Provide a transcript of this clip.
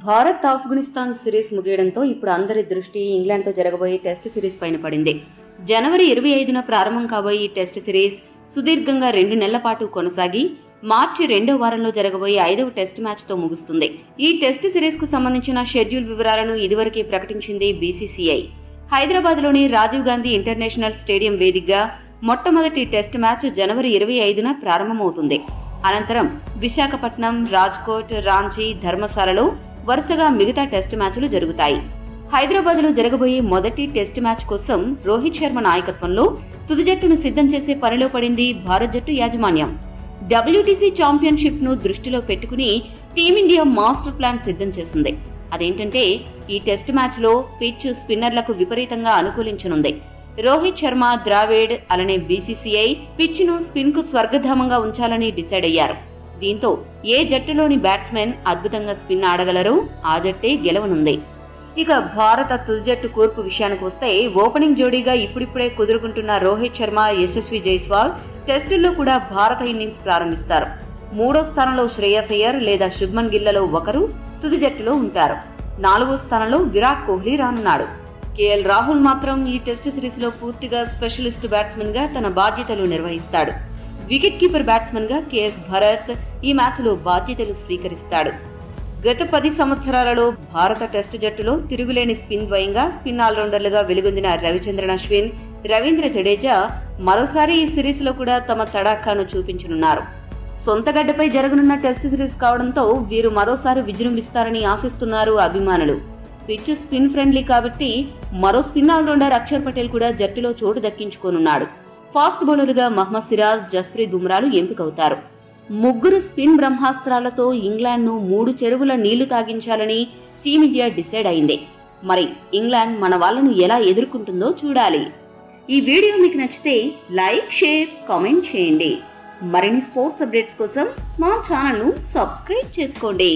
Bharat Afghanistan series ముగియడంతో ఇప్పుడు అందరి దృష్టి ఇంగ్లాండ్తో జరగబోయే టెస్ట్ సిరీస్ పైన పడింది. జనవరి 25న ప్రారంభం కాబోయే ఈ టెస్ట్ సిరీస్ సుదీర్ఘంగా 2 నెలల పాటు కొనసాగి మార్చి 2వ వారంలో జరగబోయే 5వ టెస్ట్ మ్యాచ్తో ముగుస్తుంది. ఈ టెస్ట్ సిరీస్కు సంబంధించిన షెడ్యూల్ వివరాలను ఇదివరకే ప్రకటించింది బీసీసీఐ. హైదరాబాద్లోని రాజీవ్ గాంధీ ఇంటర్నేషనల్ స్టేడియం వేదికగా మొట్టమొదటి టెస్ట్ మ్యాచ్ జనవరి 25న ప్రారంభమవుతుంది. అనంతరం విశాఖపట్నం, రాజ్కోట్, రాంచీ, ధర్మశాలలో వరుసగా మిగతా టెస్ట్ మ్యాచ్లు జరుగుతాయి. హైదరాబాద్లో జరగబోయే మొదటి టెస్ట్ మ్యాచ్ కోసం రోహిత్ శర్మ నాయకత్వంలో తుది జట్టును సిద్ధం చేసే పనిలో పడింది భారత్ జట్టు యాజమాన్యం. WTC ఛాంపియన్షిప్ ను దృష్టిలో పెట్టుకుని టీమిండియా మాస్టర్ ప్లాన్ సిద్ధం చేసింది. అదేంటంటే ఈ టెస్ట్ మ్యాచ్ లో పిచ్ స్పిన్నర్లకు విపరీతంగా అనుకూలించనుంది. రోహిత్ శర్మ, ద్రావిడ్ అలానే బీసీసీఐ పిచ్ ను స్పిన్ కు స్వర్గధామంగా ఉంచాలని డిసైడ్ అయ్యారు. దీంతో ఏ జట్టులోని బ్యాట్స్మెన్ అద్భుతంగా స్పిన్ ఆడగలరో ఆ జట్టే గెలవనుంది. ఇక భారత తుది జట్టు కూర్పు విషయానికి వస్తే ఓపెనింగ్ జోడీగా ఇప్పుడిప్పుడే కుదురుకుంటున్న రోహిత్ శర్మ, యశస్వి జైస్వాల్ టెస్టుల్లో కూడా భారత ఇన్నింగ్స్ ప్రారంభిస్తారు. 3వ స్థానంలో శ్రేయస్ అయ్యర్ లేదా శుభ్మన్ గిల్లలో ఒకరు తుది జట్టులో ఉంటారు. 4వ స్థానంలో విరాట్ కోహ్లీ రానున్నాడు. కేఎల్ రాహుల్ మాత్రం ఈ టెస్ట్ సిరీస్ లో పూర్తిగా స్పెషలిస్ట్ బ్యాట్స్మెన్ గా తన బాధ్యతలు నిర్వహిస్తాడు. వికెట్ కీపర్ బ్యాట్స్మెన్ గా కేఎస్ భరత్ ఈ మ్యాచ్ లో బాధ్యతలు స్వీకరిస్తాడు. గత 10 సంవత్సరాలలో భారత టెస్ట్ జట్టులో తిరుగులేని స్పిన్ ద్వయంగా స్పిన్ ఆల్రౌండర్లుగా వెలుగొందిన రవిచంద్రన్ అశ్విన్, రవీంద్ర జడేజా మరోసారి ఈ సిరీస్ లో కూడా తమ తడాఖాను చూపించనున్నారు. సొంత గడ్డపై జరగనున్న టెస్ట్ సిరీస్ కావడంతో వీరు మరోసారి విజృంభిస్తారని ఆశిస్తున్నారు అభిమానులు. పిచ్ స్పిన్ ఫ్రెండ్లీ కాబట్టి మరో స్పిన్ ఆల్రౌండర్ అక్షర్ పటేల్ కూడా జట్టులో చోటు దక్కించుకోనున్నాడు. ఫాస్ట్ బౌలర్గా మహ్మద్ సిరాజ్, జస్ప్రీత్ బుమ్రాలు ఎంపికవుతారు. 3 స్పిన్ బ్రహ్మాస్త్రాలతో ఇంగ్లాండ్ను 3 చెరువుల నీళ్లు తాగించాలని టీమిండియా డిసైడ్ అయింది. మరి ఇంగ్లాండ్ మన వాళ్లను ఎలా ఎదుర్కొంటుందో చూడాలి. ఈ వీడియో మీకు నచ్చితే లైక్, షేర్, కామెంట్ చేయండి. మరిన్ని స్పోర్ట్స్ అప్డేట్స్ కోసం మా ఛానల్ను సబ్స్క్రైబ్ చేసుకోండి.